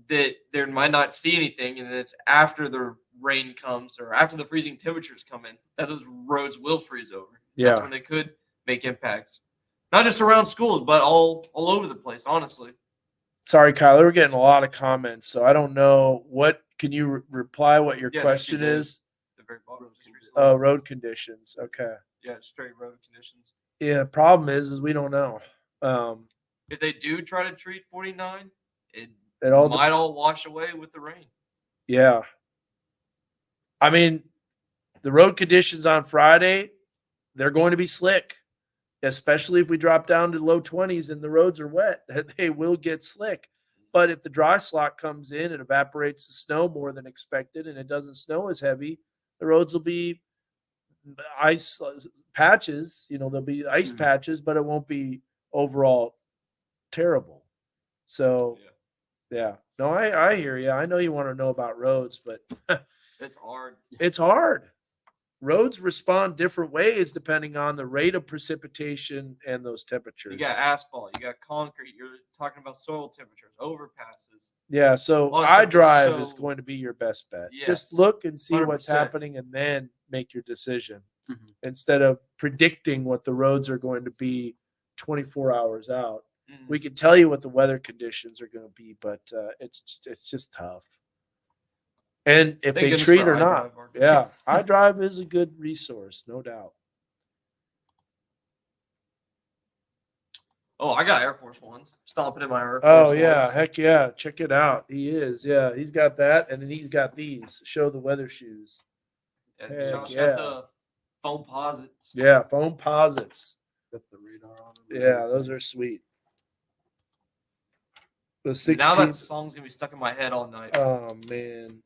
that they might not see anything, and then it's after the rain comes or after the freezing temperatures come in that those roads will freeze over. That's Yeah. when they could make impacts, not just around schools, but all over the place. Honestly, Sorry, Kylie. We're getting a lot of comments, so I don't know what. Can you reply what your Yeah, question she did. is? the very bottom, just recently. Oh, road conditions. Okay. Yeah, straight road conditions. Yeah. Problem is we don't know. If they do try to treat 49, it It all might all wash away with the rain. Yeah. I mean, the road conditions on Friday, they're going to be slick, especially if we drop down to low 20s and the roads are wet. They will get slick. But if the dry slot comes in and evaporates the snow more than expected and it doesn't snow as heavy, the roads will be ice patches. There'll be ice patches, but it won't be overall terrible. So, yeah. No, I hear you. I know you want to know about roads, but It's hard. it's hard. Roads respond different ways depending on the rate of precipitation and those temperatures. You got asphalt, you got concrete. You're talking about soil temperatures, overpasses. Yeah, so All that stuff is iDrive is so- going to be your best bet. Yes, Just look and see what's 100%. happening and then make your decision Mhm. instead of predicting what the roads are going to be 24 hours out. Mm. We can tell you what the weather conditions are going to be, but it's just tough. And if Thank they goodness treat for or not, iDrive, Marcus. yeah, iDrive is a good resource, no doubt. Oh, I got Air Force Ones. Stomping in my Air Force Oh yeah, Ones. heck yeah! Check it out. He is, yeah. He's got that, and then he's got these. Show the weather shoes. And Heck Josh yeah. got the foam posits. Yeah, foam posits. Got the radar on them. Yeah, those are sweet. The 16. Now that song's gonna be stuck in my head all night. Oh man.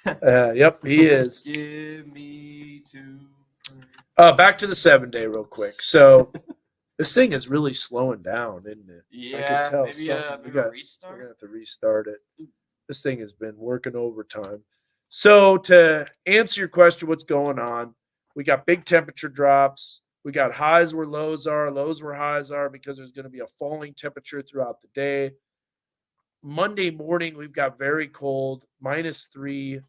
Yep, he is. Give me two. Back to the 7-day real quick. So this thing is really slowing down, isn't it? Yeah, tell maybe something. maybe We got- a We're restart. gonna have to restart it. This thing has been working overtime. So to answer your question, what's going on? We got big temperature drops. We got highs where lows are, lows where highs are, because there's going to be a falling temperature throughout the day. Monday morning, we've got very cold, -3.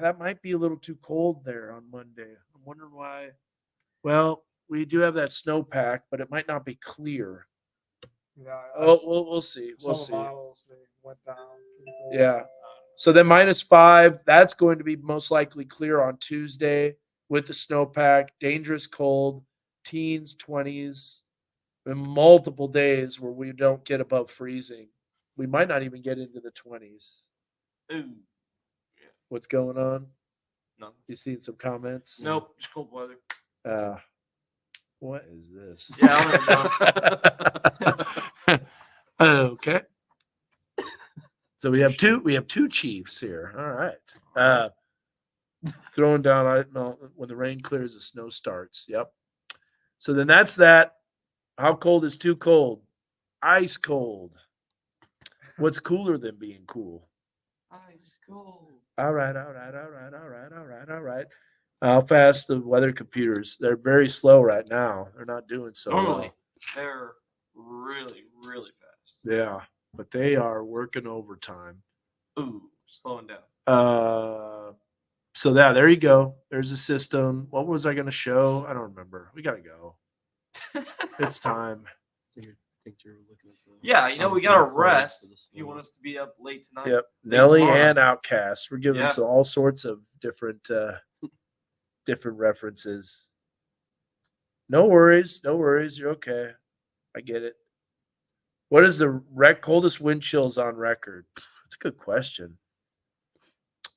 That might be a little too cold there on Monday. I'm wondering why. Well, we do have that snowpack, but it might not be clear. Yeah. Oh, we'll see. We'll some see. models they went down. pretty cold. Yeah. So then -5, that's going to be most likely clear on Tuesday with the snowpack, dangerous cold, teens, 20s, and multiple days where we don't get above freezing. We might not even get into the 20s. Ooh. What's going on? No. You seen some comments? Nope. Just cold weather. What is this? Yeah, I don't know. Okay. So we have two chiefs here. All right. Throwing down when the rain clears, the snow starts. Yep. So then that's that. How cold is too cold? Ice cold. What's cooler than being cool? Ice cold. All right. How fast the weather computers? They're very slow right now. They're not doing so Normally, well. they're really, really fast. Yeah, but they are working overtime. Ooh, slowing down. So there you go. There's a system. What was I going to show? I don't remember. We got to go. It's time. I think you're looking at the. Yeah, we gotta rest. If you want us to be up late tonight. Yep. Nelly tomorrow. and Outcast. We're giving Yeah. some all sorts of different references. No worries. You're okay. I get it. What is the coldest wind chills on record? That's a good question.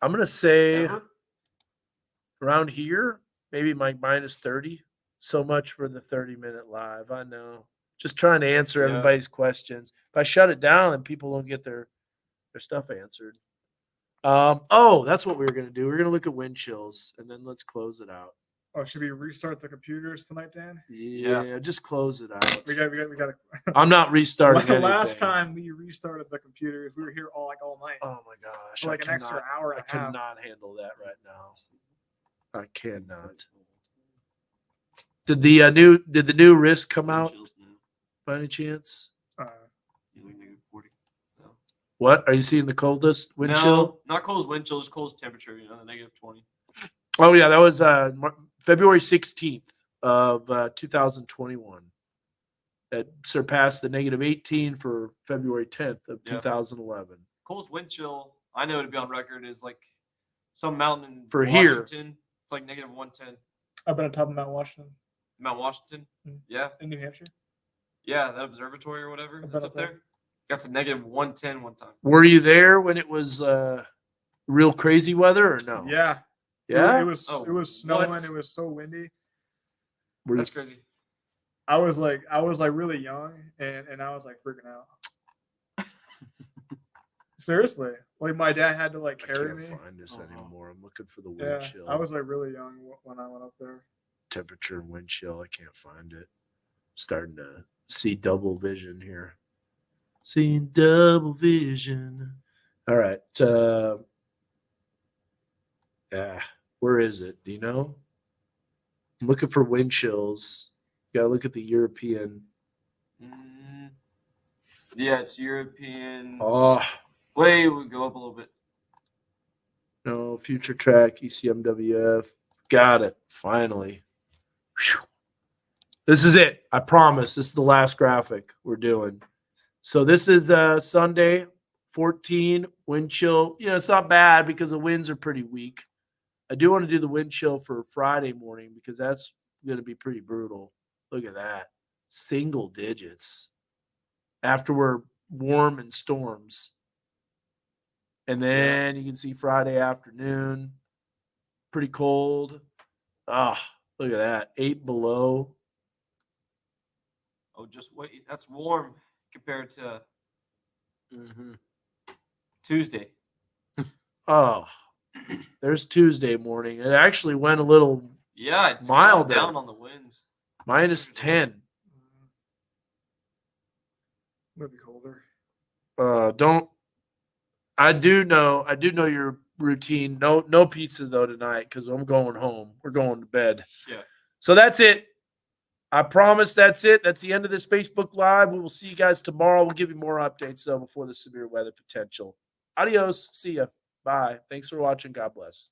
I'm gonna say Ever? around here, maybe like -30. So much for the 30-minute live. I know. Just trying to answer Yeah. everybody's questions. If I shut it down, then people don't get their stuff answered. Oh, that's what we were gonna do. We're gonna look at wind chills and then let's close it out. Oh, should we restart the computers tonight, Dan? Yeah, just close it out. We got. I'm not restarting anything. Last time we restarted the computers, we were here all night. Oh my gosh. For like an extra hour I and a half. cannot handle that right now. I cannot. Did the new risk come out Chills now. by any chance? Yeah, like -40. No. What? Are you seeing the coldest wind No, chill? not cold as wind chill, just cold as temperature. The -20. Oh yeah, that was February 16th of 2021. That surpassed the -18 for February 10th of Yeah. 2011. Coldest wind chill I know to be on record is like some mountain in For here. Washington. It's like -110. I've been on top of Mount Washington Mount Washington. Yeah, in New Hampshire. yeah, that observatory or whatever I've that's been up up there. Got to -110 one time. Were you there when it was real crazy weather or no? Yeah. Yeah. It was Oh, it was snowing. what? It was so windy. Were you- That's crazy. I was like really young and I was like freaking out. Seriously. Like my dad had to like I carry can't me. find this Oh, wow. anymore. I'm looking for the wind Yeah. chill. I was like really young when I went up there. Temperature and wind chill. I can't find it. Starting to see double vision here. Seeing double vision. All right. Where is it? Do you know? I'm looking for wind chills. You gotta look at the European. Yeah, it's European. Oh Wait, we go up a little bit. no, future track, ECMWF. Got it. Finally. Whew. This is it. I promise. This is the last graphic we're doing. So this is Sunday, 14 wind chill. It's not bad because the winds are pretty weak. I do want to do the wind chill for Friday morning because that's going to be pretty brutal. Look at that. Single digits after we're warm in storms. And then you can see Friday afternoon, pretty cold. Look at that. 8 below. Oh, just wait. That's warm compared to Mm-hmm. Tuesday. Oh, there's Tuesday morning. It actually went a little Yeah, it's Milder. down on the winds. -10. Maybe colder. I do know your routine. No pizza though tonight because I'm going home. We're going to bed. Yeah. So that's it. I promise that's it. That's the end of this Facebook Live. We will see you guys tomorrow. We'll give you more updates though before the severe weather potential. Adios. See ya. Bye. Thanks for watching. God bless.